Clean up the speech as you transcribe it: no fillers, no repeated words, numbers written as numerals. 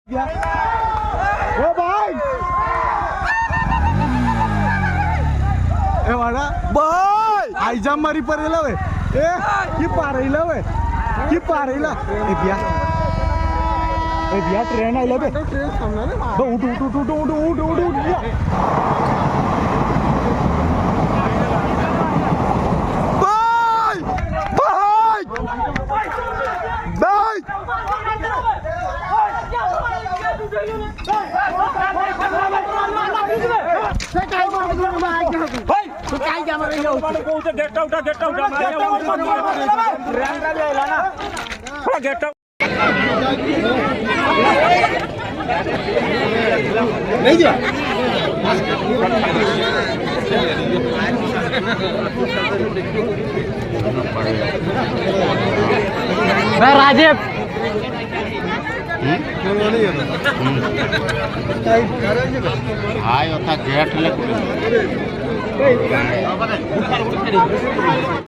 ओ भाई ए वाडा भाई आई जाम मारी परेला वे ए की पारेला वे की पारेला ए बिया ट्रेन आइला बे ट्रेन थांबला ना उठ उठ उठ उठ उठ उठ उठ उठ बिया भाई भाई भाई नहीं दिया राजीव हाय होता गेट ले